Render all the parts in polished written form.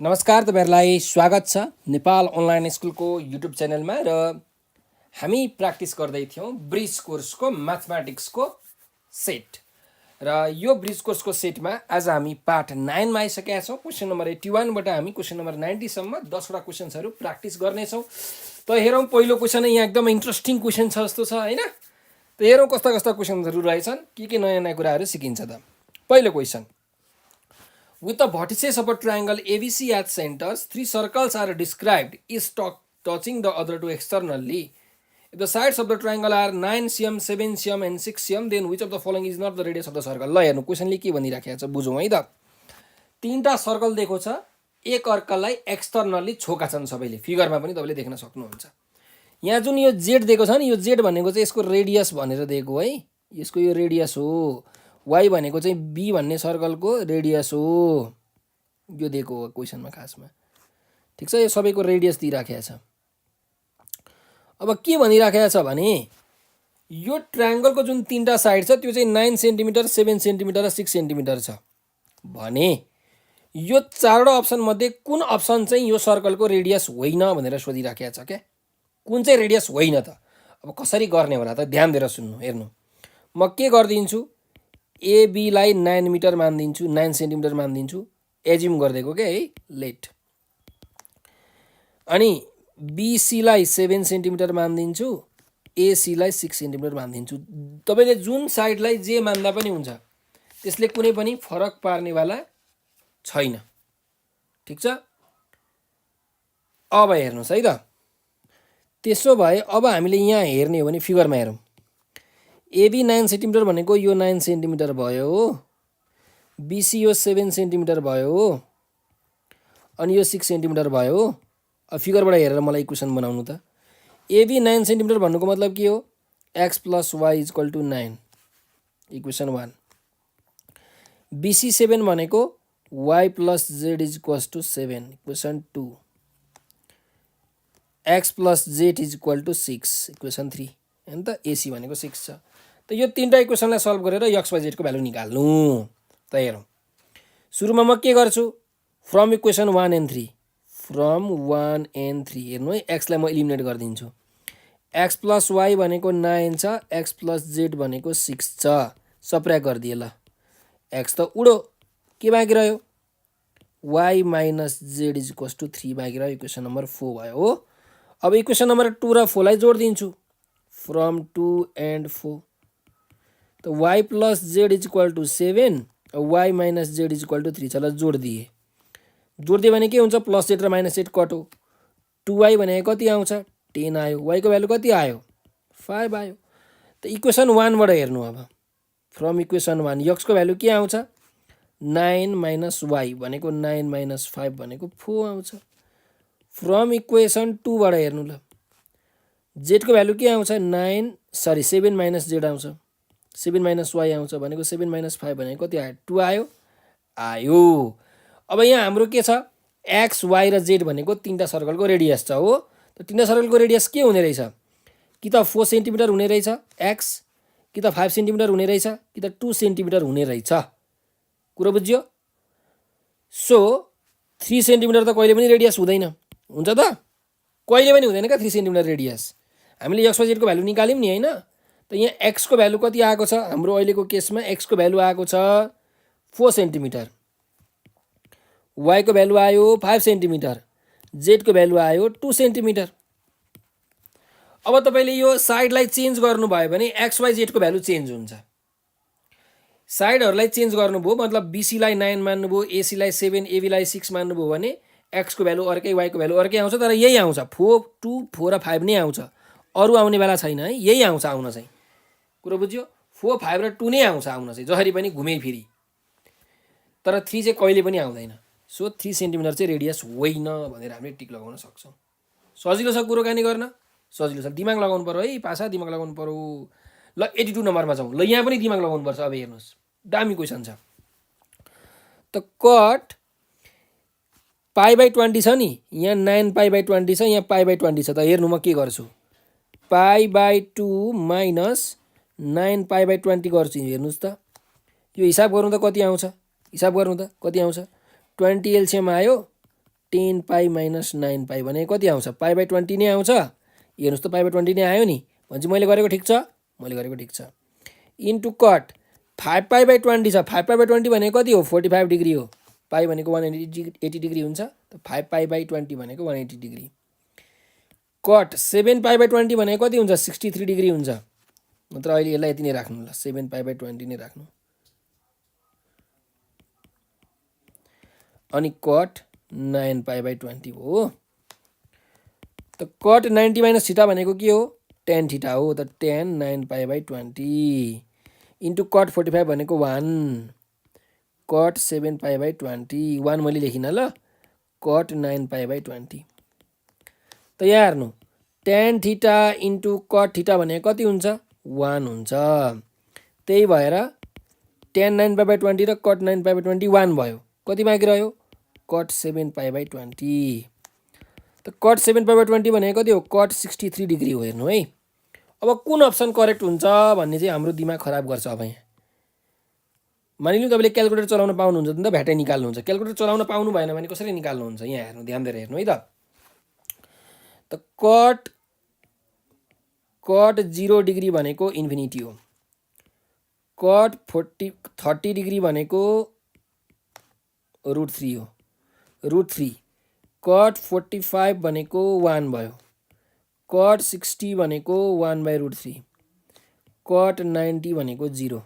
नमस्कार, तपाईँहरूलाई स्वागत छ नेपाल अनलाइन स्कुलको युट्युब च्यानलमा। र हामी प्र्याक्टिस गर्दै थियौँ ब्रिज कोर्सको म्याथमेटिक्सको सेट। र यो ब्रिज कोर्सको सेटमा आज हामी पार्ट 9 मा आइसकेका छौँ। क्वेसन नम्बर 81 बाट हामी क्वेसन नम्बर 90 सम्म 10 वटा क्वेसन्सहरू प्र्याक्टिस गर्नेछौँ। त हेरौँ, पहिलो क्वेसन यहाँ एकदम इन्ट्रेस्टिङ क्वेसन छ जस्तो छ हैन। त हेरौँ कस्ता कस्ता क्वेसन्सहरू रहेछन्, के नयाँ नयाँ कुराहरू सिकिन्छ त। पहिलो question, with the vertices of a triangle ABC at centers, three circles are described, each touching the other two externally. If the sides of the triangle are 9 cm, 7 cm and 6 cm, then which of the following is not the radius of the circle? ल हेर्नु, क्वेसनले के भनिराखेको छ बुझौँ है त। तीनटा circle दिएको छ, एक अर्कालाई एक्सटर्नली छोका छन् सबैले, फिगरमा पनि तपाईँले देख्न सक्नुहुन्छ। यहाँ जुन यो जेड दिएको छ नि, यो जेड भनेको चाहिँ यसको रेडियस भनेर दिएको है, यसको यो रेडियस हो। वाई भनेको चाहिँ बी भन्ने सर्कलको रेडियस हो, यो दिएको हो क्वेसनमा खासमा। ठिक छ, यो सबैको रेडियस दिइराखेको छ। अब के भनिराखेको छ भने यो ट्रायङ्गलको जुन तीनटा साइड छ त्यो चाहिँ 9 सेन्टिमिटर, 7 सेन्टिमिटर र 6 सेन्टिमिटर छ भने यो चारवटा अप्सन मध्ये कुन अप्सन चाहिँ यो सर्कलको रेडियस होइन भनेर सोधिराखेको छ क्या। कुन चाहिँ रेडियस होइन त? अब कसरी गर्ने होला त, ध्यान दिएर सुन्नु। हेर्नु, म के गरिदिन्छु, एबीलाई 9 मिटर मानिदिन्छु, 9 सेन्टिमिटर मानिदिन्छु, एज्युम गरिदिएको क्या है, लेट। अनि बीसीलाई 7 सेन्टिमिटर मानिदिन्छु, एसीलाई 6 सेन्टिमिटर मानिदिन्छु। तपाईँले जुन साइडलाई जे मान्दा पनि हुन्छ, त्यसले कुनै पनि फरक पार्नेवाला छैन। ठिक छ, अब हेर्नुहोस् है त। त्यसो भए अब हामीले यहाँ हेर्ने हो भने फिगरमा हेरौँ। एबी 9 सेन्टिमिटर भनेको यो 9 सेन्टिमिटर भयो हो, बीसी यो 7 सेन्टिमिटर भयो हो, अनि यो 6 सेन्टिमिटर भयो हो। अब फिगरबाट हेरेर मलाई इक्वेसन बनाउनु त। एबी 9 सेन्टिमिटर भन्नुको मतलब के हो, x plus y equal to 9, equation 1। BC 7 भनेको y plus z equal to 7, equation 2। X plus z equal to 6, equation 3 होइन त। एसी भनेको 6 छ। त यो तीनटा इक्वेसनलाई सल्भ गरेर एक्स वाई जेडको भ्यालु निकाल्नु। त हेरौँ, सुरुमा म के गर्छु, from equation 1 and 3, from 1 and 3 हेर्नु है, एक्सलाई म इलिमिनेट गरिदिन्छु। एक्स प्लस वाई भनेको 9 छ, एक्स प्लस जेड भनेको 6 छ, सब्ट्र्याक्ट गरिदिए ल। एक्स त उडो, के बाँकी रह्यो, y minus z equal to 3 बाँकी रह्यो, इक्वेसन नम्बर 4 भयो हो। अब इक्वेसन नम्बर 2 र 4 लाई जोडिदिन्छु, फ्रम 2 and 4। तो y plus z equal to 7, y minus z equal to 3 छ। ल जोडिदिए, जोडिदियो भने के हुन्छ, प्लस जेड र माइनस जेड कटो। 2y भनेको कति आउँछ, 10 आयो। y को भ्यालु कति आयो, 5 आयो। त इक्वेसन 1 बाट हेर्नु, अब फ्रम इक्वेसन 1 x को भ्यालु के आउँछ, 9 माइनस वाई भनेको 9 माइनस 5 भनेको 4 आउँछ। फ्रम इक्वेसन 2 बाट हेर्नु ल, जेड को भ्यालु के आउँछ, 7 माइनस जेड आउँछ, 7 माइनस वाई आउँछ भनेको 7 माइनस 5 भनेको कति आयो, 2 आयो, आयो। अब यहाँ हाम्रो के छ, एक्स वाई र जेड भनेको तीनटा सर्कलको रेडियस छ हो। त तीनटा सर्कलको रेडियस के हुने रहेछ, कि त 4 सेन्टिमिटर हुने रहेछ एक्स, कि त 5 सेन्टिमिटर हुने रहेछ, कि त 2 सेन्टिमिटर हुने रहेछ। कुरो बुझ्यो। सो 3 सेन्टिमिटर त कहिले पनि रेडियस हुँदैन, हुन्छ त, कहिले पनि हुँदैन क्या 3 सेन्टिमिटर रेडियस। हामीले एक्स वाई जेडको भ्यालु निकाल्यौँ नि होइन। त यहाँ एक्स को भ्यालु कति आएको छ, हाम्रो अहिलेको केसमा एक्स को भ्यालु आएको छ 4 सेन्टिमिटर, वाई को भ्यालु आयो 5 सेन्टिमिटर, जेड को भ्यालु आयो 2 सेन्टिमिटर। अब तपाईँले यो साइडलाई चेन्ज गर्नुभयो भने एक्स वाई जेडको भ्यालु चेन्ज हुन्छ। साइडहरूलाई चेन्ज गर्नुभयो मतलब बीसीलाई 9 मान्नुभयो, एसीलाई 7, एबीलाई 6 मान्नुभयो भने एक्स को भ्यालु अर्कै, वाई को भ्यालु अर्कै आउँछ। तर यही आउँछ, 4, 2, 4 र 5 नै आउँछ, अरू आउने बेला छैन है, यही आउँछ आउन चाहिँ। कुरो बुझ्यो, 4, 5 र 2 नै आउँछ आउन चाहिँ, जसरी पनि घुमे फिरी। तर 3 चाहिँ कहिले पनि आउँदैन। सो 3 सेन्टिमिटर चाहिँ रेडियस होइन भनेर हामीले टिक लगाउन सक्छौँ। सजिलो छ कुरोकानी गर्न, सजिलो छ, दिमाग लगाउनु पर्यो है, पासा दिमाग लगाउनु पर्यो। ल 82 नम्बरमा जाउँ। ल यहाँ पनि दिमाग लगाउनुपर्छ। अब हेर्नुहोस्, दामी क्वेसन छ। त कट π/20 छ नि, यहाँ 9 π/20 छ, यहाँ π/20 छ। त हेर्नु म के गर्छु, π/2 माइनस 9 π/20 गर्छु। हेर्नुहोस् त, यो हिसाब गर्नु त कति आउँछ, हिसाब गर्नु त कति आउँछ, 20 एलसिएम आयो, 10 पाई माइनस 9 पाई भने कति आउँछ? पाई/20 नै आउँछ। हेर्नुहोस् त पाई/20 नै आयो नि, भनेपछि मैले गरेको ठिक छ, मैले गरेको ठिक छ। इन्टु कट 5 पाई/20 छ, 5 पाई/20 भनेको कति हो? 45 डिग्री हो। पाई भनेको 180 डिग्री हुन्छ, त 5 पाई/20 भनेको 180 डिग्री। कट 7 पाई/20 भनेको कति हुन्छ? 63 डिग्री हुन्छ। नत्र अहिले यसलाई यति नै राख्नु ल, 7 पाई/20 नै राख्नु। अनि कट 9 पाई/20 हो। त कट 90 माइनस थीटा भनेको के हो? tan थीटा हो। त tan 9 पाई/20 इन्टु कट 45 भनेको 1, कट 7 पाई/20 1 मैले लेखिनँ ल, कट 9 पाई/20। त यहाँ हेर्नु, tan theta into cut theta भनेको कति हुन्छ? 1 हुन्छ। त्यही भएर tan 9 पाई/20 र कट 9 पाई/20 1 भयो। कति बाँकी रह्यो? कट 7 पाई/20। त कट 7 पाई/20 भनेको कति हो? कट 63 डिग्री हो। हेर्नु है, अब कुन अप्सन करेक्ट हुन्छ भन्ने चाहिँ हाम्रो दिमाग खराब गर्छ। अब यहाँ मानिलिउँ तपाईँले क्यालकुलेटर चलाउन पाउनुहुन्छ नि त, भ्याटै निकाल्नुहुन्छ। क्यालकुलेटर चलाउन पाउनु भएन भने कसरी निकाल्नुहुन्छ? यहाँ हेर्नु, ध्यान दिएर हेर्नु है त। त कट 0 डिग्री भनेको इन्फिनिटी हो। कट 30 डिग्री भनेको √3 हो, √3। कट 45 भनेको 1 भयो। कट 60 भनेको 1/√3। कट 90 भनेको 0।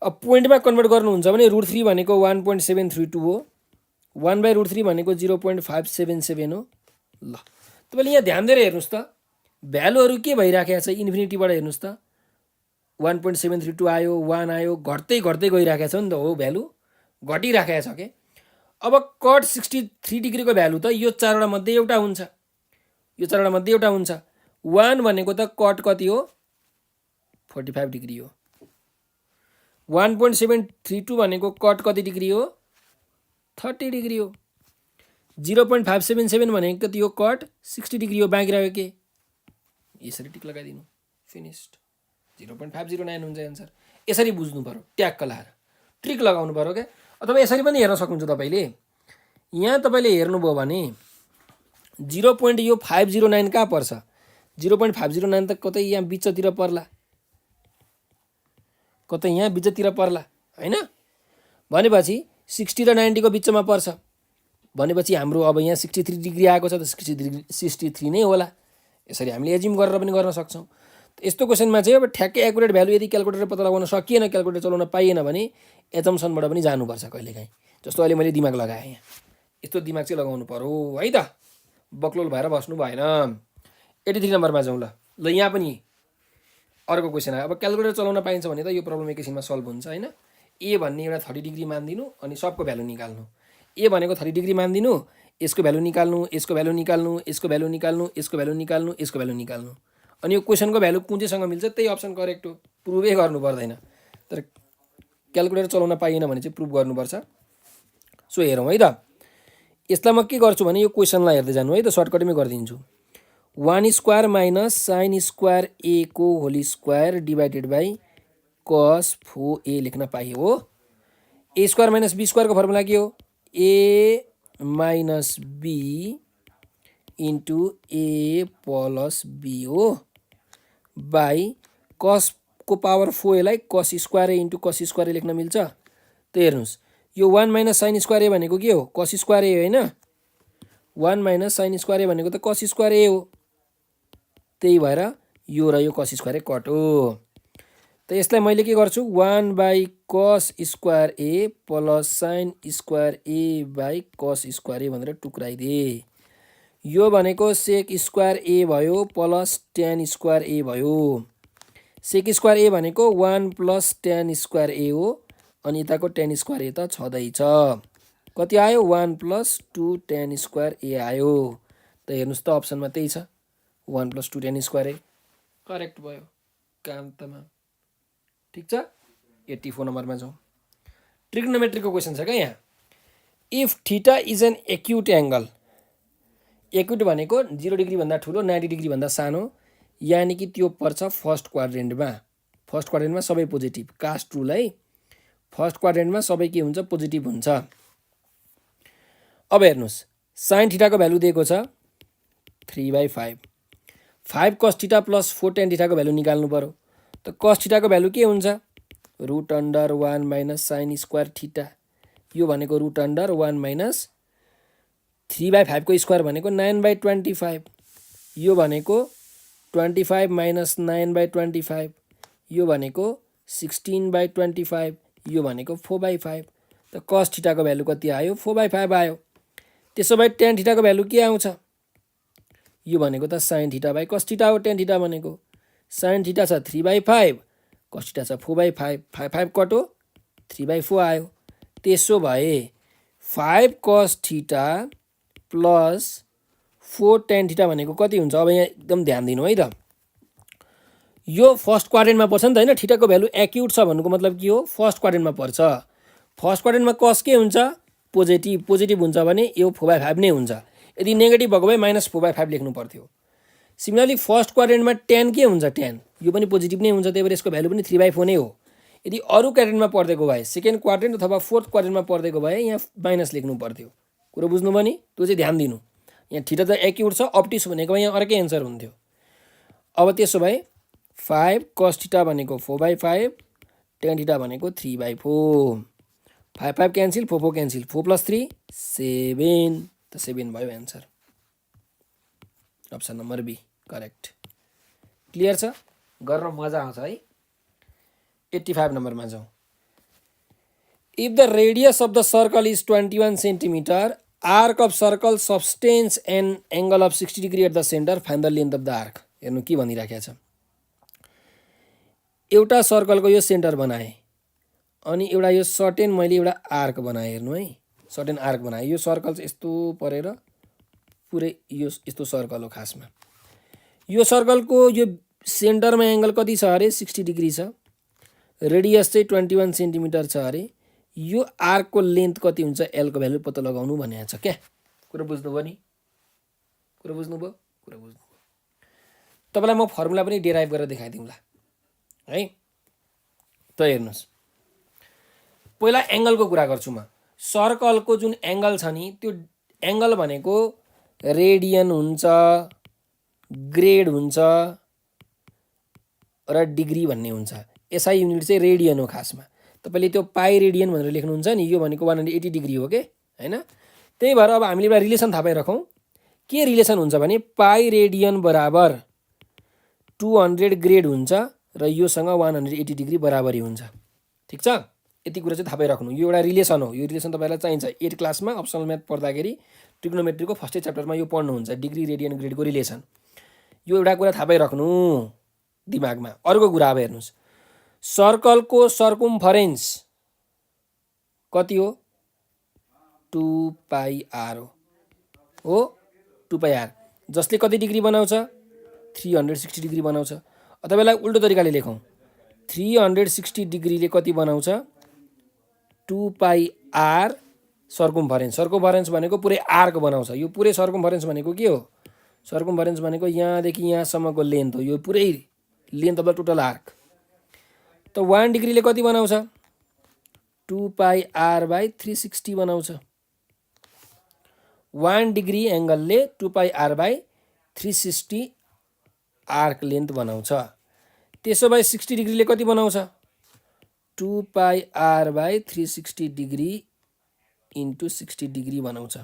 अब पोइन्टमा कन्भर्ट गर्नुहुन्छ भने √3 भनेको 1.732 हो, 1/√3 भनेको 0.577 हो। ल तपाईँले यहाँ ध्यान दिएर हेर्नुहोस् त, भ्यालुहरू के भइराखेको छ? इन्फिनिटीबाट हेर्नुहोस् त, 1.732 आयो, 1 आयो, घट्दै घट्दै गइराखेको छ नि त हो, भ्यालु घटिराखेको छ के। अब कट 63 डिग्रीको भ्यालु त यो चारवटा मध्ये एउटा हुन्छ, यो चारवटा मध्ये एउटा हुन्छ। 1 भनेको त कट कति हो? 45 डिग्री हो। 1.732 भनेको कट कति डिग्री हो? 30 डिग्री हो। 0.577 भनेको कति हो? कट 60 डिग्री हो। बाँकी रह्यो के? यसरी टिक लगाइदिनु, फिनिस्ड। 0.509 हुन्छ एन्सर। यसरी बुझ्नु पर्यो, ट्याक्क लाएर ट्रिक लगाउनु पर्यो क्या। अथवा यसरी पनि हेर्न सक्नुहुन्छ तपाईँले। यहाँ तपाईँले हेर्नुभयो भने 0.509 कहाँ पर्छ? 0.509 त कतै यहाँ बिचतिर पर्ला, कतै यहाँ बिचतिर पर्ला हैन? भनेपछि 60 र 90 को बिचमा पर्छ। भनेपछि हाम्रो अब यहाँ 63 डिग्री आएको छ, त 63 नै होला। यसरी हामीले एज्युम गरेर पनि गर्न सक्छौँ। यस्तो क्वेसनमा चाहिँ अब ठ्याक्कै एकुरेट भ्यालु यदि क्यालकुलेटर पत्ता लगाउन सकिएन, क्यालकुलेटर चलाउन पाइएन भने एजम्सनबाट पनि जानुपर्छ कहिलेकाहीँ। जस्तो अहिले मैले दिमाग लगाएँ यहाँ, यस्तो दिमाग चाहिँ लगाउनु पर्यो है त, बक्लोल भएर बस्नु भएन। 83 नम्बरमा जाउँ ल। ल यहाँ पनि अर्को क्वेसन आयो। अब क्यालकुलेटर चलाउन पाइन्छ भने त यो प्रब्लम एकैछिनमा सल्भ हुन्छ हैन। ए भन्ने एउटा 30 डिग्री मानिदिनु अनि सबको भ्यालु निकाल्नु। ए भनेको 30 डिग्री मानिदिनु, यसको भ्यालु निकाल्नु, यसको भ्यालु निकाल्नु, यसको भ्यालु निकाल्नु, यसको भ्यालु निकाल्नु, यसको भ्यालु निकाल्नु। अनि यो क्वेसनको भ्यालु कुन चाहिँसँग मिल्छ त्यही अप्सन करेक्ट हो। प्रुभै गर्नु पर्दैन, तर क्यालकुलेटर चलाउन पाइएन भने चाहिँ प्रुभ गर्नुपर्छ। सो हेरौँ है त। यसलाई म के गर्छु भने यो क्वेसनलाई हेर्दै जानु है त, सर्टकटमै गरिदिन्छु। 1 स्क्वायर माइनस साइन स्क्वायर ए को whole square divided by cos 4a लेख्न पाइयो हो। ए स्क्वायर माइनस बी स्क्वायरको फर्मुला के हो? A minus b into a plus b हो, बाई कसको पावर 4a लाई cos square a into cos square a लेख्न मिल्छ। त हेर्नुहोस्, यो 1 माइनस साइन स्क्वायर ए भनेको के हो? कस स्क्वायर ए होइन। 1 माइनस साइन स्क्वायर ए भनेको त कस स्क्वायर ए हो। त्यही भएर यो र यो कस स्क्वायर ए कट हो। त यसलाई मैले के गर्छु? 1 by cos square a plus sine square a by cos square a भनेर टुक्राइदिए। यो भनेको सेक स्क्वायर ए भयो प्लस ट्यान स्क्वायर ए भयो। सेक स्क्वायर ए भनेको 1 प्लस ट्यान स्क्वायर ए हो, अनि यताको ट्यान स्क्वायर ए त छँदैछ। कति आयो? 1 प्लस 2 ट्यान स्क्वायर ए आयो। त हेर्नुहोस् त अप्सनमा त्यही छ, 1 plus 2 tan square A correct भयो। काम तमाम ठिक छ। 84 नम्बरमा जाउँ। ट्रिग्नोमेट्रीको क्वेसन छ क्या यहाँ। If theta is an acute angle, acute भनेको 0 डिग्री भन्दा ठुलो 90 डिग्री भन्दा सानो, यानि कि त्यो पर्छ फर्स्ट क्वाड्रेन्टमा। फर्स्ट क्वाड्रेन्टमा सबै पोजिटिभ। कास्ट रुल है, फर्स्ट क्वाड्रेन्टमा सबै के हुन्छ? पोजिटिभ हुन्छ। अब हेर्नुहोस् साइन थीटाको भ्यालु दिएको छ 3/5 5 cos थीटा प्लस 4 tan थीटाको भ्यालु निकाल्नु पर्यो त cos थीटाको भ्यालु के हुन्छ √1 माइनस साइन स्क्वायर थीटा यो भनेको √1 माइनस 3/5 को स्क्वायर भनेको 9/25 यो भनेको 25 माइनस 9/25 यो भनेको 16/25 यो भनेको 4/5 त cos थीटाको भ्यालु कति आयो 4/5 आयो त्यसो भए tan थीटाको भ्यालु के आउँछ यो भनेको त sin theta by cos theta हो tan थीटा भनेको sin थीटा छ 3/5 cos थीटा छ 4/5 5 कटो 3/4 आयो त्यसो भए 5 cos theta plus 4 tan theta भनेको कति हुन्छ अब यहाँ एकदम ध्यान दिनु है त यो फर्स्ट क्वाड्रेन्टमा पर्छ नि त हैन थीटाको भ्यालु एक्युट छ भन्नुको मतलब के हो फर्स्ट क्वाड्रेन्टमा पर्छ फर्स्ट क्वाड्रेन्टमा cos के हुन्छ पोजिटिभ हुन्छ भने यो 4/5 नै हुन्छ यदि नेगेटिभ भएको भए -4/5 लेख्नु पर्थ्यो सिमिलरली फर्स्ट क्वाड्रेन्टमा tan के हुन्छ tan यो पनि पोजिटिभ नै हुन्छ त्यही भएर यसको भ्यालु पनि 3/4 नै हो यदि अरु क्वाड्रेन्टमा पर्देको भए सेकेन्ड क्वाड्रेन्ट अथवा फोर्थ क्वाड्रेन्टमा पर्देको भए यहाँ माइनस लेख्नु पर्थ्यो कुरा बुझ्नु भयो नि त्यो चाहिँ ध्यान दिनु यहाँ थीटा त एक्युट छ अप्टिस भनेको यहाँ अर्कै एन्सर हुन्थ्यो अब त्यसो भए 5 cos थीटा भनेको 4/5 tan थीटा भनेको 3/4 5 क्यान्सल 4 क्यान्सल 4 + 3 7 त 7 भयो answer option number B correct clear छ गर्न मजा आउँछ है 85 नम्बरमा जाउँ if the radius of the circle is 21 centimetre arc of circle substance an angle of 60 degree at the centre find the length of the arc हेर्नु के भनिराखेको छ एउटा सर्कलको यो सेन्टर बनाए अनि एउटा यो सर्टेन मैले एउटा आर्क बनाए हेर्नु है सर्टेन आर्क बनाए यो सर्कल चाहिँ यस्तो परेर पुरै यो यस्तो सर्कल हो खासमा यो सर्कलको यो सेन्टरमा एंगल कति छ अरे 60 डिग्री छ रेडियस चाहिँ 21 सेन्टिमिटर छ अरे यो आर्कको लेन्थ कति हुन्छ एल को भ्यालु पत्ता लगाउनु भनेको छ क्या कुरा बुझ्नुभयो नि कुरा बुझ्नुभयो तपाईलाई म फर्मुला पनि डेराइभ गरेर देखाइदिउँला है त हेर्नुस् पहिला एंगलको कुरा गर्छु म सर्कलको जुन एंगल छ नि त्यो एंगल भनेको रेडियन हुन्छ ग्रेड हुन्छ र डिग्री भन्ने हुन्छ एसआई युनिट चाहिँ रेडियन हो खासमा तपाईले त्यो पाई रेडियन भनेर लेख्नुहुन्छ नि यो भनेको 180 डिग्री हो के हैन त्यही भएर अब हामीले एउटा रिलेसन थाहा पाइराखौं के रिलेसन हुन्छ भने पाई रेडियन बराबर 200 ग्रेड हुन्छ र योसँग 180 डिग्री बराबरी हुन्छ ठीक छ यति कुरा चाहिँ थाहा पाइराख्नु यो एउटा रिलेसन हो यो रिलेसन तपाईलाई चाहिन्छ 8 क्लासमा अप्सनल म्याथ पढ्दाखेरि ट्रिग्नोमेट्रीको फर्स्ट च्याप्टरमा यो पढ्नुहुन्छ डिग्री रेडियन ग्रेडको रिलेसन यो एउटा कुरा थाहा पाइराख्नु दिमागमा अर्को कुरा अब हेर्नुस् सर्कलको सर्कम्फरेन्स कति हो 2 पाई आर हो 2 पाई आर जसले कति डिग्री बनाउँछ 360 डिग्री बनाउँछ अथवा यसलाई उल्टो तरिकाले लेखौं 360 डिग्रीले कति बनाउँछ 2 पाई आर सर्कम्फरेन्स भनेको पुरै आर्क बनाउँछ यो पुरै सर्कम्फरेन्स भनेको के हो सर्कम्फरेन्स भनेको यहाँदेखि यहाँसम्मको लेन्थ हो यो पुरै length of the total arc त 1 डिग्रीले कति बनाउँछ 2 पाई आर बाइ 360 बनाउँछ 1 डिग्री एंगलले 2 pi r by 360 arc length बनाउँछ त्यसो भए 60 डिग्रीले कति बनाउँछ 2 pi r by 360 degree into 60 degree बनाउँछ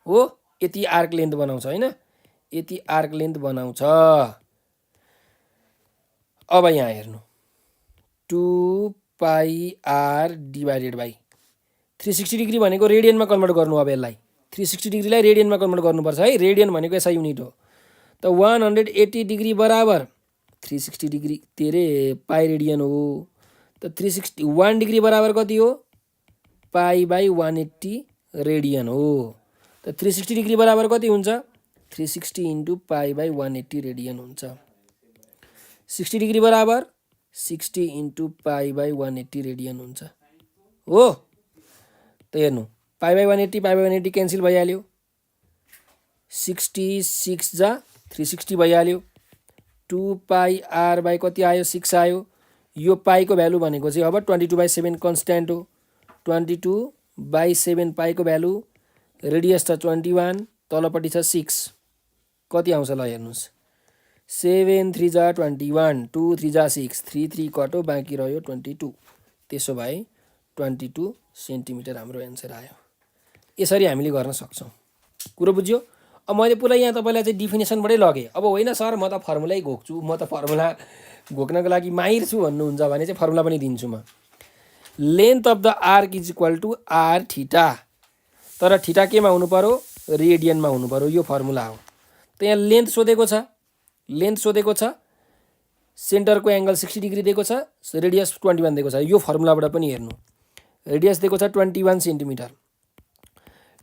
हो यति आर्क लेन्थ बनाउँछ हैन यति आर्क लेन्थ बनाउँछ अब यहाँ हेर्नु 2 pi are divided by 360 degree भनेको रेडियनमा कन्भर्ट गर्नु अब यसलाई 360 डिग्रीलाई रेडियनमा कन्भर्ट गर्नुपर्छ है रेडियन भनेको एसआई युनिट हो त 180 डिग्री बराबर 360 डिग्री तेरे पाई रेडियन हो त 360 1 डिग्री बराबर कति हो पाई बाई 180 रेडियन हो त 360 डिग्री बराबर कति हुन्छ 360 इन्टु पाई बाई 180 रेडियन हुन्छ 60 डिग्री बराबर 60 इन्टु पाई बाई 180 रेडियन हुन्छ हो त हेर्नु पाई बाई 180 क्यान्सल भइहाल्यो 66 जा 360 भइहाल्यो 2 पाई आर बाई कति आयो 6 आयो यो पाई को भ्यालु भनेको चाहिँ अब 22/7 कन्स्ट्यान्ट हो 22/7 पाई को भ्यालु रेडियस छ 21, तलपट्टि छ 6, कति आउँछ ल हेर्नुहोस्। 7 3 जा 21, 2 3 जा 6, 3 3 कटो, बाँकी रह्यो 22। त्यसो भए 22 सेन्टिमिटर हाम्रो एन्सर आयो। यसरी हामीले गर्न सक्छौँ। कुरो बुझ्यो? अब मैले पुरा यहाँ तपाईँलाई चाहिँ डिफिनेसनबाटै लगेँ। अब होइन सर म त फर्मुलै घोक्छु, म त फर्मुला घोक्नको लागि माहिर छु भन्नुहुन्छ भने चाहिँ फर्मुला पनि दिन्छु म। Length of the arc is equal to r theta, तर थीटा केमा हुनु पर्यो? रेडियनमा हुनु पर्यो। यो फर्मुला हो। त यहाँ लेन्थ सोधेको छ, सेन्टरको एङ्गल 60 डिग्री दिएको छ, रेडियस 21 दिएको छ। यो फर्मुलाबाट पनि हेर्नु, रेडियस दिएको छ 21 सेन्टिमिटर,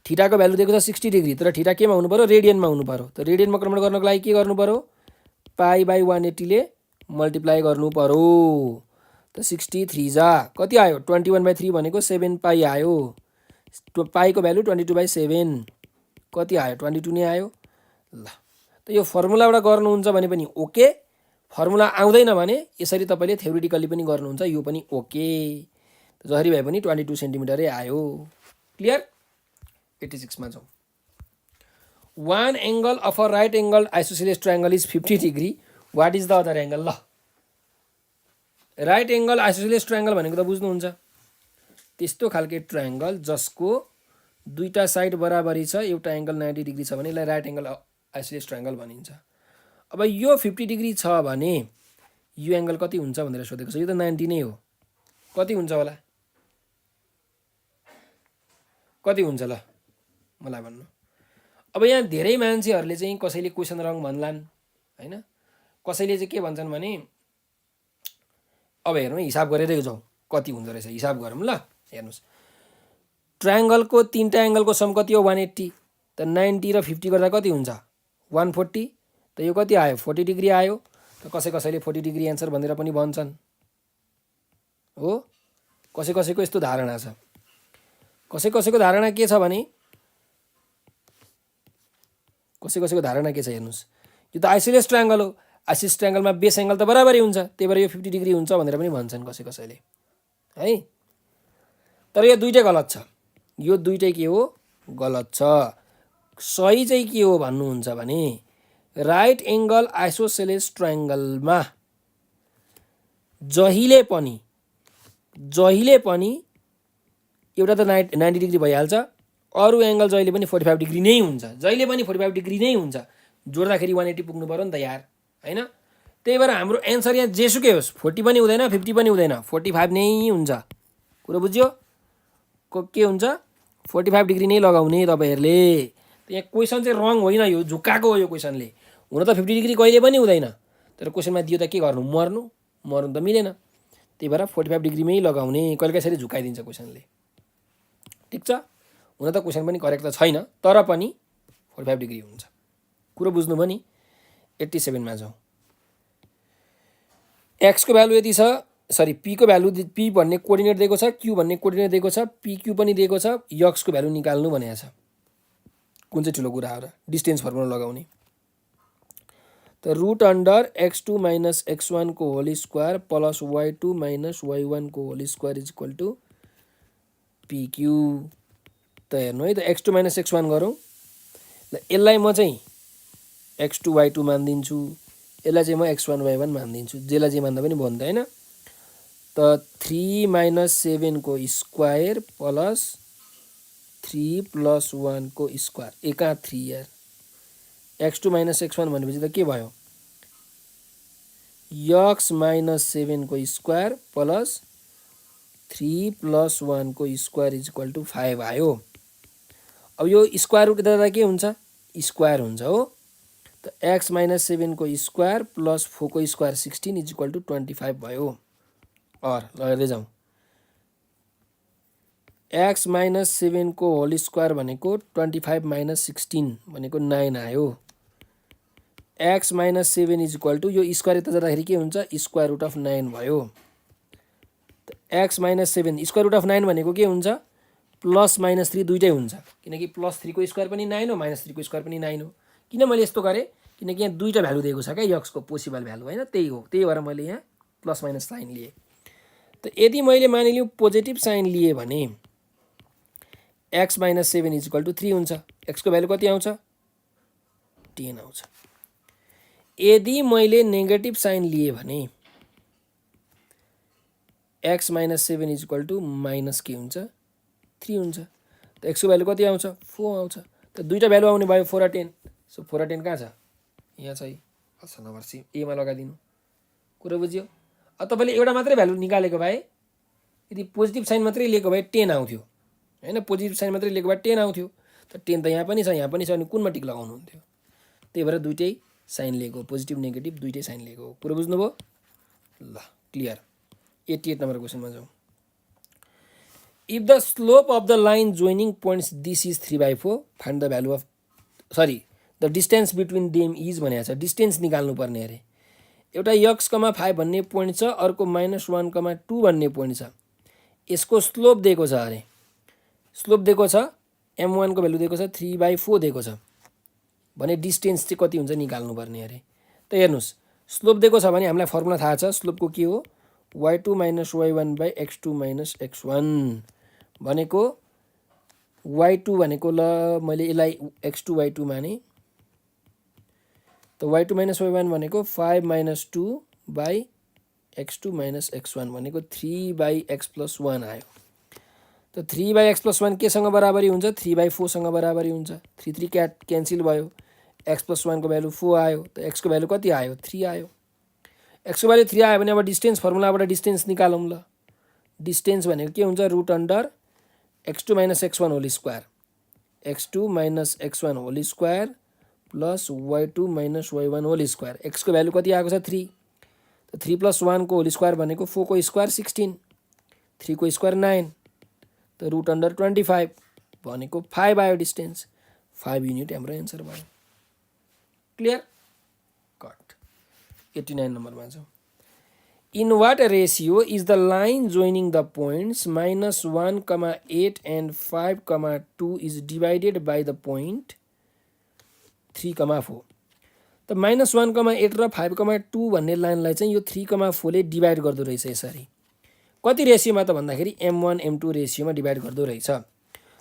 थीटाको भ्यालु दिएको छ 60 डिग्री, तर थीटा केमा हुनु पर्यो? रेडियनमा हुनु पर्यो। त रेडियनमा कन्भर्ट गर्नको लागि के गर्नु पर्यो? π/180 ले मल्टिप्लाई गर्नु पर्यो। त 63 जा कति आयो? 21/3 भनेको 7 पाई आयो। पाईको भ्यालु 22/7 कति आयो? 22 नै आयो। ल त यो फर्मुलाबाट गर्नुहुन्छ भने पनि ओके, फर्मुला आउँदैन भने यसरी तपाईँले थ्योरिटिकली पनि गर्नुहुन्छ, यो पनि ओके। जसरी भए पनि 22 सेन्टिमिटरै आयो। क्लियर? 86 मा जाउँ। One angle of a right angle isosceles triangle is 50 degree, what is the other angle? ल राइट एङ्गल आइसोसेलेस ट्रायङ्गल भनेको त बुझ्नुहुन्छ, त्यस्तो खालके ट्रायङ्गल जसको दुईटा साइड बराबरी छ, एउटा एङ्गल 90 डिग्री छ भने यसलाई राइट एङ्गल आइसोसेलेस ट्रायङ्गल भनिन्छ। अब यो 50 डिग्री छ भने यो एङ्गल कति हुन्छ भनेर सोधेको छ। यो त 90 नै हो, कति हुन्छ होला? कति हुन्छ ल मलाई भन्नु। अब यहाँ धेरै मान्छेहरूले चाहिँ कसैले क्वेसन रङ भन्लान् हैन, कसैले चाहिँ के भन्छन् भने अब हेर्नु हिसाब गरेरै जाउँ कति हुँदो रहेछ, हिसाब गरौँ ल। हेर्नुहोस्, ट्रायङ्गलको तीनटा एङ्गलको सम कति हो? 180। त 90 र 50 गर्दा कति हुन्छ? 140। त यो कति आयो? 40 डिग्री आयो। त कसैले 40 डिग्री एन्सर भनेर पनि भन्छन् हो। कसैको यस्तो धारणा छ। कसैको धारणा के छ भने, कसैको धारणा के छ हेर्नुहोस्, यो त आइसोसेलेस ट्रायङ्गल हो, आइसोसेलेस ट्रायङ्गलमा बेस एङ्गल त बराबरै हुन्छ, त्यही भएर यो 50 डिग्री हुन्छ भनेर पनि भन्छन् कसैले है। तर यो दुइटै गलत छ। यो दुइटै के हो? गलत छ। सही चाहिँ के हो भन्नुहुन्छ भने राइट एङ्गल आइसोसेलेस ट्रायङ्गलमा जहिले पनि एउटा त 90 डिग्री भइहाल्छ, अरू एङ्गल जहिले पनि 45 डिग्री नै हुन्छ, जहिले पनि 45 डिग्री नै हुन्छ। जोड्दाखेरि 180 पुग्नु पर्यो नि त यार, हैन? त्यही भएर हाम्रो एन्सर यहाँ जेसुकै होस्, 40 पनि हुँदैन, 50 पनि हुँदैन, 45 नै हुन्छ। कुरो बुझ्यो? के हुन्छ? 45 डिग्री नै लगाउने तपाईँहरूले। यहाँ क्वेसन चाहिँ रङ होइन, यो झुक्काको हो। यो क्वेसनले हुन त 50 डिग्री कहिले पनि हुँदैन, तर क्वेसनमा दियो त के गर्नु? मर्नु त मिलेन। त्यही भएर 45 डिग्रीमै लगाउने। कहिले कसरी झुकाइदिन्छ क्वेसनले। ठिक छ? हुन त क्वेसन पनि करेक्ट त छैन, तर पनि 45 डिग्री हुन्छ। कुरो बुझ्नुभयो नि? 87 मा जाउँ। एक्सको भ्यालु यति छ, सरी पीको भ्यालु, पी भन्ने कोअर्डिनेट दिएको छ, क्यू भन्ने कोअर्डिनेट दिएको छ, पीक्यू पनि दिएको छ, यक्सको भ्यालु निकाल्नु भनेको छ। कुन चाहिँ ठुलो कुरा हो र? डिस्टेन्स फर्मुला लगाउने। त root under x2 minus x1 को whole square plus y2 minus y1 को whole square is equal to PQ. त हेर्नु है त, x2 माइनस x1 गरौँ। ल यसलाई म चाहिँ x2 y2 मानिदिन्छु, यसलाई चाहिँ म x1 y1 मानिदिन्छु, जेलाई जे मान्दा पनि भयो नि त हैन। त 3 माइनस 7 को स्क्वायर प्लस 3 प्लस 1 को स्क्वायर, एका 3 यार। x2 माइनस x1 भनेपछि त के भयो? x माइनस 7 को स्क्वायर प्लस 3 प्लस 1 को स्क्वायर इज इक्वल टु 5 आयो। अब यो स्क्वायर रुट दिँदा के हुन्छ? स्क्वायर हुन्छ हो। त x माइनस 7 को स्क्वायर प्लस 4 को स्क्वायर 16 इज इक्वल टु 25 भयो। और लगेरै जाउँ, x माइनस 7 को होल स्क्वायर भनेको 25 माइनस 16 भनेको 9 आयो। x minus 7 is equal to, यो स्क्वायर यता जाँदाखेरि के हुन्छ? स्क्वायर रुट अफ 9 भयो। x minus 7 square root of 9 भनेको के हुन्छ? प्लस माइनस 3 दुइटै हुन्छ, किनकि प्लस 3 को स्क्वायर पनि 9 हो, माइनस 3 को स्क्वायर पनि 9 हो। किन मैले यस्तो गरेँ? किनकि यहाँ दुईटा भ्यालु दिएको छ क्या यक्सको, पोसिबल भ्यालु होइन, त्यही हो। त्यही भएर मैले यहाँ प्लस माइनस साइन लिएँ। त यदि मैले मानिलिउँ पोजिटिभ साइन लिएँ भने x minus 7 is equal to 3 हुन्छ। एक्सको भ्यालु कति आउँछ 10 आउँछ। यदि मैले नेगेटिभ साइन लिए भने x minus 7 is equal to minus के हुन्छ 3 हुन्छ। त एक्सको भ्यालु कति आउँछ 4 आउँछ। त दुईटा भ्यालु आउने भयो 4 र 10। सो 4 र 10 कहाँ छ यहाँ छ। अप्सन नम्बर सी एमा लगाइदिनु। कुरा बुझ्यो। अब तपाईँले एउटा मात्रै भ्यालु निकालेको भए यदि पोजिटिभ साइन मात्रै लिएको भए 10 आउँथ्यो हैन। पोजिटिभ साइन मात्रै लिएको भए 10 आउँथ्यो। त 10 त यहाँ पनि छ यहाँ पनि छ अनि कुनमा टिक लगाउनु हुन्थ्यो। त्यही भएर दुईटै साइन लिएको पोजिटिभ नेगेटिभ दुईटै साइन लिएको। कुरा बुझ्नुभयो ल क्लियर। 88 नम्बर क्वेसनमा जाउँ। If the slope of the line joining points this is 3/4 find the value of the distance between them is भनेको छ। डिस्टेन्स निकाल्नु पर्ने अरे। एउटा x,5 भन्ने पोइन्ट छ अर्को -1,2 भन्ने पोइन्ट छ। यसको स्लोप दिएको छ अरे। स्लोप दिएको छ m1 को भ्यालु दिएको छ 3/4 दिएको छ भने डिस्टेन्स चाहिँ कति हुन्छ निकाल्नु पर्ने अरे। त हेर्नुस् स्लोप दिएको छ भने हामीलाई फर्मुला थाहा छ। स्लोपको के हो y2 - y1 / x2 - x1 भनेको y2 भनेको ल मैले यसलाई x2 y2 माने त y2 - y1 भनेको 5 - 2 / x2 - x1 भनेको 3/x + 1 आयो। त 3/x + 1 केसँग बराबरी हुन्छ 3/4 सँग बराबरी हुन्छ। 3 3 क्यान्सल भयो। x + 1 को भ्यालु 4 आयो। त x को भ्यालु कति आयो 3 आयो। x को भ्यालु 3 आयो भने अब डिस्टेन्स फर्मुलाबाट डिस्टेन्स निकालौँ ल। डिस्टेन्स भनेको के हुन्छ √अंडर x2 - x1 whole square x2 - x1 whole square plus y2 - y1 whole square. x को भ्यालु कति आएको छ 3। त 3 + 1 को होल स्क्वायर भनेको 4 को स्क्वायर 16 3 को स्क्वायर 9 त √अंडर 25 भनेको 5 आयो डिस्टेन्स। 5 युनिट हाम्रो एन्सर भयो। Clear cut. 89 नम्बरमा जाउँ। In what ratio is the line joining the points -1, 8 and 5, 2 is divided by the point 3, 4? त -1, 8 र 5, 2 भन्ने लाइनलाई चाहिँ यो 3, 4 ले डिभाइड गर्दो रहेछ यसरी। कति रेसियोमा त भन्दाखेरि m1 m2 रेसियोमा डिभाइड गर्दो रहेछ।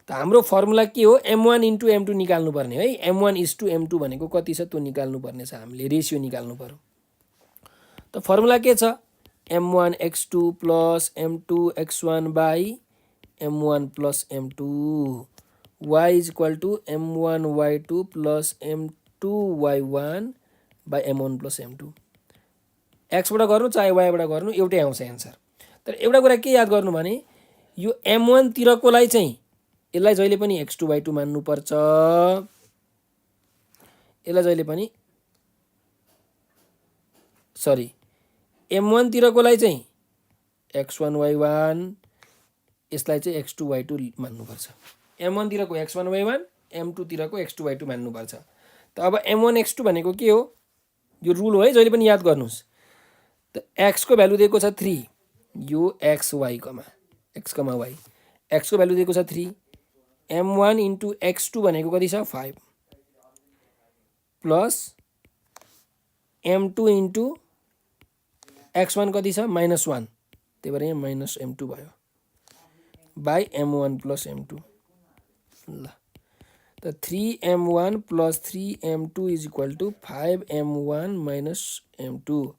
त हाम्रो फर्मुला के हो m1 * m2 निकाल्नु पर्ने है। m1 = m2 भनेको कति छ त्यो निकाल्नु पर्ने छ। हामीले रेसियो निकाल्नु पर्यो। त फर्मुला के छ m1 x2 + m2 x1 / m1 + m2 y = m1 y2 + m2 y1 / m1 + m2। एक्सबाट गर्नु चाहे वाइबाट गर्नु एउटै आउँछ एन्सर। तर एउटा कुरा के याद गर्नु भने यो m1 तिरकोलाई चाहिँ यसलाई जहिले पनि x2 y2 मान्नुपर्छ। यसलाई जहिले पनि सरी m1 तिरकोलाई चाहिँ x1 y1 यसलाई चाहिँ x2 y2 मान्नुपर्छ। m1 तिरको x1 y1 m2 तिरको x2 y2 मान्नुपर्छ। त अब m1 x2 भनेको के हो यो रुल हो है जहिले पनि याद गर्नुस्। त x को भ्यालु दिएको छ 3 यो x y, x, y x को भ्यालु दिएको छ 3 m1 * x2 भनेको कति छ 5 प्लस m2 * x1 कति छ -1 त्यही भएर यहाँ -m2 भयो बाई m1 + m2 ल। त 3m1 + 3m2 = 5m1 - m2।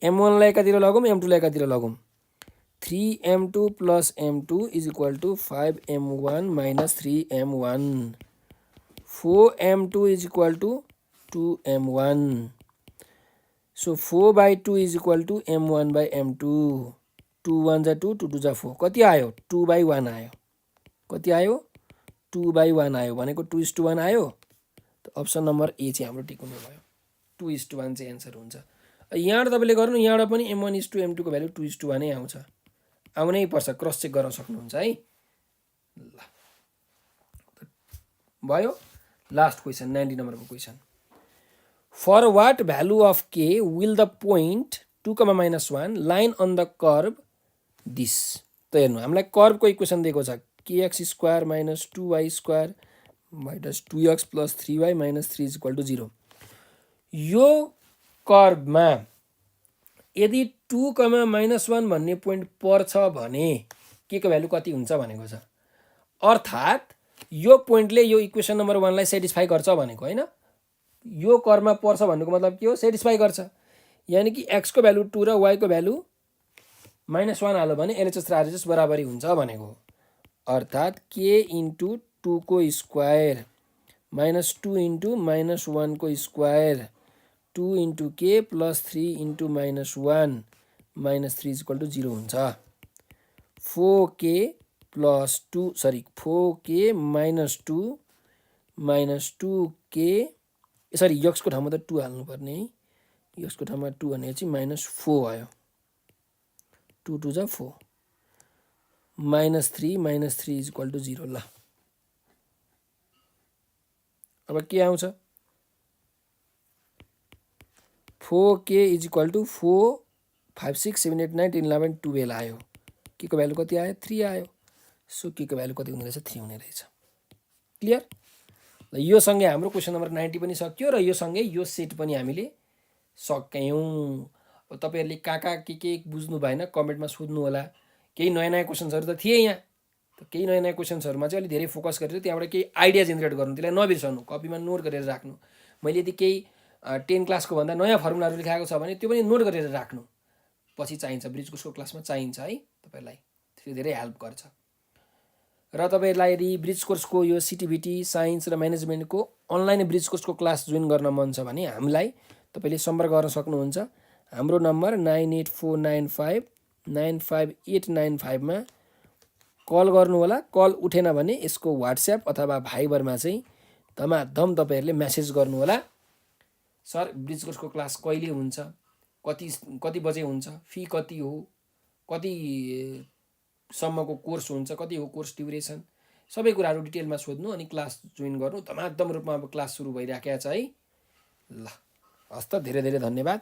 m1 लाई एकातिर लगौँ m2 लाई एकातिर लगौँ। 3m2 + m2 = 5m1 - 3m1। 4m2 = 2m1। So 4/2 = m1 / m2। 2 1 जा 2 2 2 जा 4 कति आयो 2/1 आयो। कति आयो 2/1 आयो भनेको 2:1 आयो। त अप्सन नम्बर ए चाहिँ हाम्रो टिक हुने भयो। 2:1 चाहिँ एन्सर हुन्छ। यहाँबाट तपाईँले गर्नु यहाँबाट पनि m1 * m2 को भ्यालु 2:1 नै आउँछ। आउनै पर्छ क्रस चेक गर्न सक्नुहुन्छ है ल। भयो लास्ट क्वेसन 90 नम्बरको question. For what value of k will the point 2, -1 line on the curve this? त हेर्नु हामीलाई कर्भको इक्वेसन दिएको छ kx² - 2y² - 2x + 3y - 3 = 0। यो कर्भमा यदि 2, -1 भन्ने पोइन्ट पर्छ भने के को भ्यालु कति हुन्छ भनेको छ। अर्थात् यो पोइन्टले यो इक्वेसन नम्बर 1 लाई सेटिस्फाई गर्छ भनेको होइन, यो कर्ममा पर्छ भन्नुको मतलब के हो, सेटिस्फाई गर्छ। यानि कि x को भ्यालु 2 र y को भ्यालु -1 हाल्यो भने LHS र RHS बराबरी हुन्छ भनेको। अर्थात् k इन्टु 2 को स्क्वायर -2 इन्टु -1 को square 2 into k plus 3 into -1 -3 equal to 0 हुन्छ। 4k plus 2 sorry 4k -2 2k sorry x को ठाउँमा त 2 हाल्नुपर्ने है, x को ठाउँमा 2 भनेपछि -4 आयो, 2 2 जा 4 -3 इक्वल टु 0। ल अब के आउँछ, 4k इक्वल टु 4 5 6 7 8 9 10 11 12 आयो, के को भ्यालु कति आयो, 3 आयो। सो के को भ्यालु कति हुने रहेछ, 3 हुने रहेछ। क्लियर। ल यो सँगै हाम्रो क्वेसन नम्बर 90 पनि सक्यो र यो सँगै यो सेट पनि हामीले सक्यौँ। अब तपाईहरुले कहाँ के बुझ्नु भएन कमेन्टमा सोध्नु होला। केही नयाँ नयाँ क्वेसन्सहरु त थिए यहाँ, त केही नयाँ नयाँ क्वेसन्सहरुमा चाहिँ अलि धेरै फोकस गरेर त्यहाँबाट केही आइडिया जेनेरेट गर्नु, त्यसलाई नबिर्सनु, कपीमा नोट गरेर राख्नु। मैले यदि केही 10 क्लासको भन्दा नयाँ फर्मुलाहरु लेखाएको छ भने त्यो पनि नोट गरेर राख्नु, पछि चाहिन्छ, ब्रिज कोर्सको क्लासमा चाहिन्छ है तपाईहरुलाई, त्यसले धेरै हेल्प गर्छ। र तपाईहरुलाई यदि ब्रिज कोर्सको यो सिटिभिटी साइन्स र म्यानेजमेन्टको अनलाइन ब्रिज कोर्सको क्लास जोइन गर्न मन छ भने हामीलाई तपाईले सम्पर्क गर्न सक्नुहुन्छ। हाम्रो नम्बर 9849595895 मा कल गर्नु होला। कल उठेन भने यसको व्हाट्सएप अथवा भाइबरमा चाहिँ धमाधम तपाईहरुले मेसेज गर्नु होला, सर ब्रिज कोर्सको क्लास कहिले हुन्छ, कति बजे हुन्छ, फी कति हो, कति सम्मको कोर्स हुन्छ, कति हो कोर्स ड्युरेसन, सबै कुराहरु डिटेलमा सोध्नु अनि क्लास जोइन गर्नु। धमाधम रूपमा अब क्लास सुरु भइराखेको छ है। ल हस्त धेरै धेरै धन्यवाद।